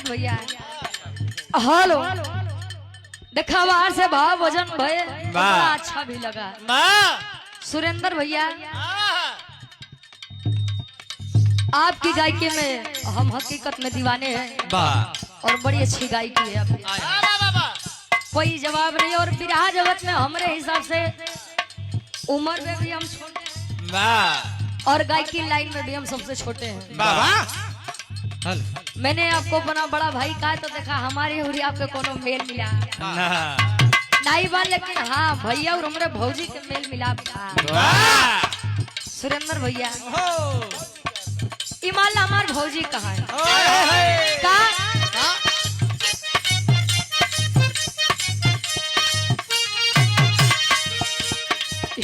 अरविंद भैया हेलो देखा बाहर से भाव वजन भय बड़ा अच्छा भी लगा। सुरेंद्र भैया आपकी गायकी में हम हकीकत में दीवाने हैं और बड़ी अच्छी गायकी है आपकी, कोई जवाब नहीं। और बिरहा जगत में हमारे हिसाब से उम्र में भी हम छोटे हैं और गायकी लाइन में भी हम सबसे छोटे हैं। मैंने आपको अपना बड़ा भाई कहा तो देखा हमारे हुरी आपके कोनो मेल मिला नहीं बा, लेकिन हाँ भैया और हमारे भौजी के मेल मिला। सुरेंद्र भैया इमाला हमारे भौजी कहाँ है?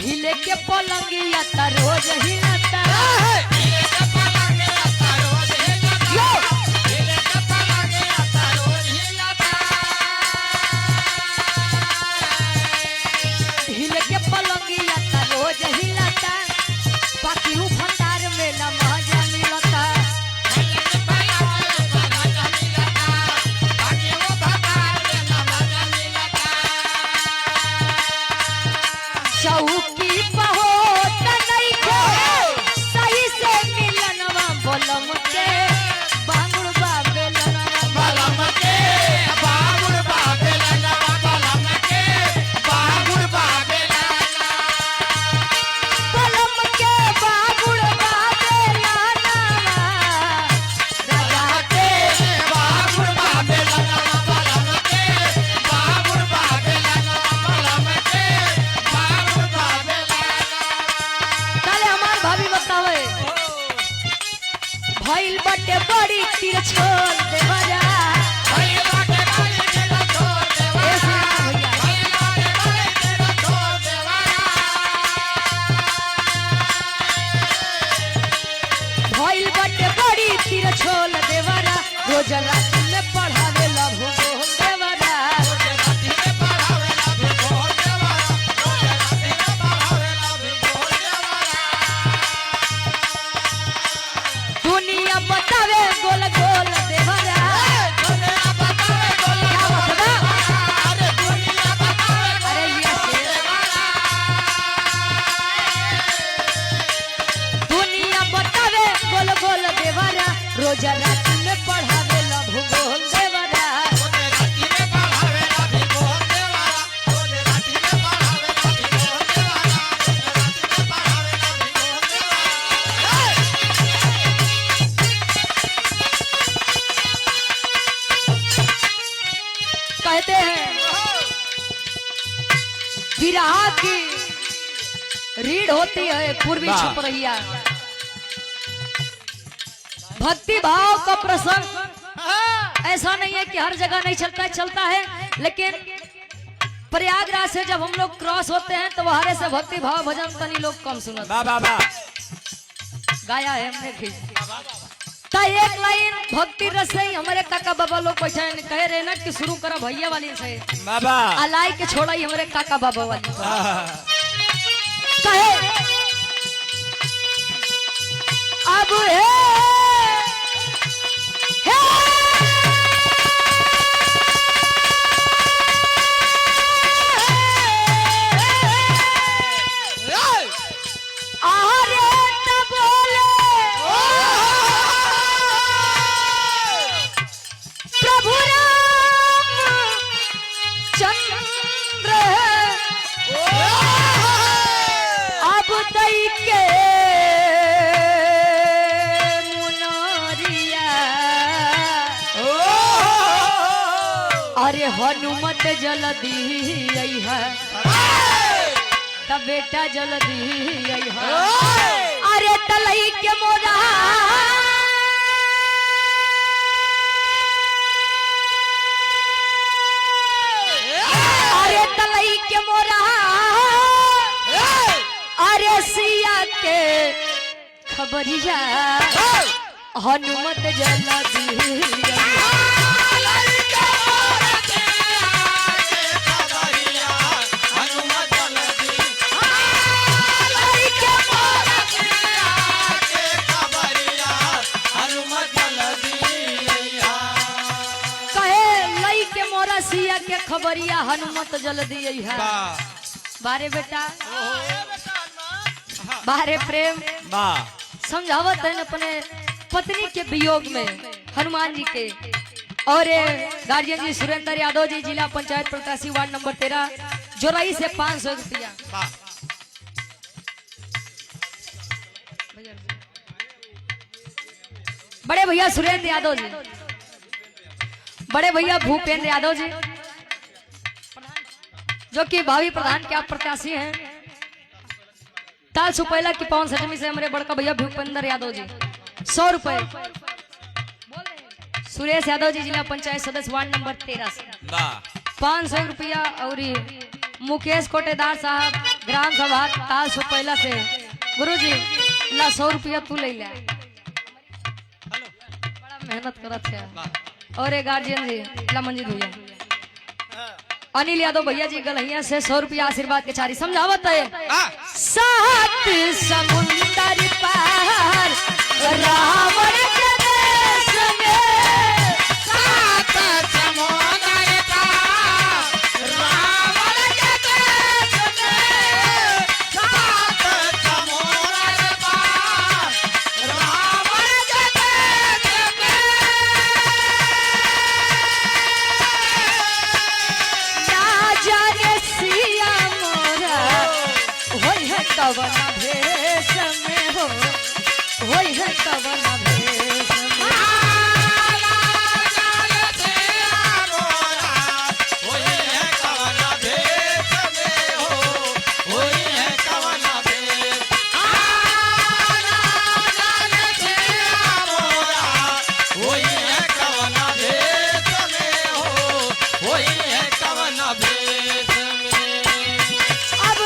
हिले के पलंगिया ता रोज हिलता बाकी हूँ भंडार में न मजा मिलता। चौकी बहुत नहीं सही से मिलनवा बोलम के बांगुर बाबे बलम के बांगुर बाबे बलम के बांगुर बाबे भइल बटे बड़ी तिरछोल देवरा भइल बटे बड़ी तिरछोल देवरा भइल बटे बड़ी तिरछोल देवरा भइल बटे बड़ी तिरछोल देवरा रोज रात में पढ़ावे ला भूगोल देवरा रोज रात में पढ़ावे ला भूगोल देवरा रोज रात में पढ़ावे ला भूगोल देवरा। दुनिया बतावे गोल गोल देवरा दुनिया बतावे गोल गोल अरे दुनिया बतावे अरे ये दुनिया बतावे गोल गोल देवरा रोज रात में पढ़ावे ला भूगोल देवरा रोज रात में पढ़ावे ला भूगोल देवरा रोज रात में पढ़ावे ला भूगोल देवरा रोज रात में पढ़ावे ला भूगोल देवरा। कहते हैं विरहा की रीढ़ होती है पूर्वी छुप रहिया, भक्ति भाव का प्रसंग ऐसा नहीं है कि हर जगह नहीं चलता है, चलता है। लेकिन प्रयागराज से जब हम लोग क्रॉस होते हैं तो वहां से भक्ति भाव भजन तनी लोग कम सुनते गाया है हमने एक लाइन भक्ति रस से हमारे काका बाबा लोग पैसा कह रहे ना कि शुरू करा भैया वाली से अलाई के छोड़ा ही हमारे काका बाबा वाली कहे अब अरे हनुमत जल्दी आई है तब बेटा जल्दी आई है अरे तलई के मोरा अरे तलई के मोरा अरे सिया के खबरिया हनुमत जल्दी सिया के खबरिया हनुमत जल्दी है बारे बेटा बारे प्रेम समझावत है अपने पत्नी के वियोग में हनुमान जी के। और गार्जियन जी सुरेंद्र यादव जी, जिला पंचायत प्रत्याशी वार्ड नंबर 13, जोराई से 500 रुपया। बड़े भैया सुरेंद्र यादव जी, बड़े भैया भूपेंद्र यादव जी, जो कि भावी प्रधान के आप प्रत्याशी हैं। ताल सुपैला की पवन सटमी से हमारे बड़का भैया भूपेंद्र यादव जी 100 रुपए। सुरेश यादव जी, जिला पंचायत सदस्य वार्ड नंबर 13 से 500 रुपया। और मुकेश कोटेदार साहब, ग्राम सभा ताल सुपैला से, गुरु जी ला 100 रुपया तू ले ले, बड़ा मेहनत करत है। और गार्जियन जी ला मंजिल भैया, अनिल यादव भैया जी गलहिया से 100 रुपया आशीर्वाद के चारी। समझावत है 7 समुंदर पार रावण के देश में, 7 समुंदर पार रावण के देश में, 7 समुंदर पार रावण के देश में। ना जाने सिया मोरा होई है कवन भेष में हो, होई है कवन भेष में। अब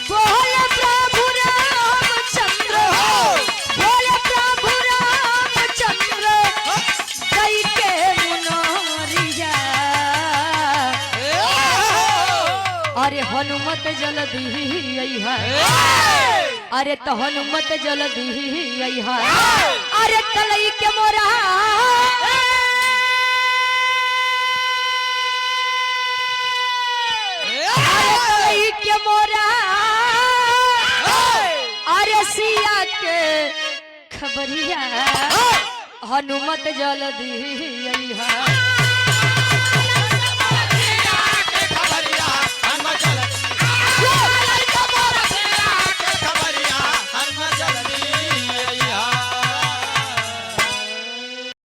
बोल प्रभु रामचंद्र, बोल प्रभु रामचंद्र, कई के मुनरिया। अरे हनुमत जल्दी है, अरे तो हनुमत जल्दी है, अरे तलई के मोरा, अरे तलई के मोरा, अरे सिया के खबरिया हनुमत जल्दी है।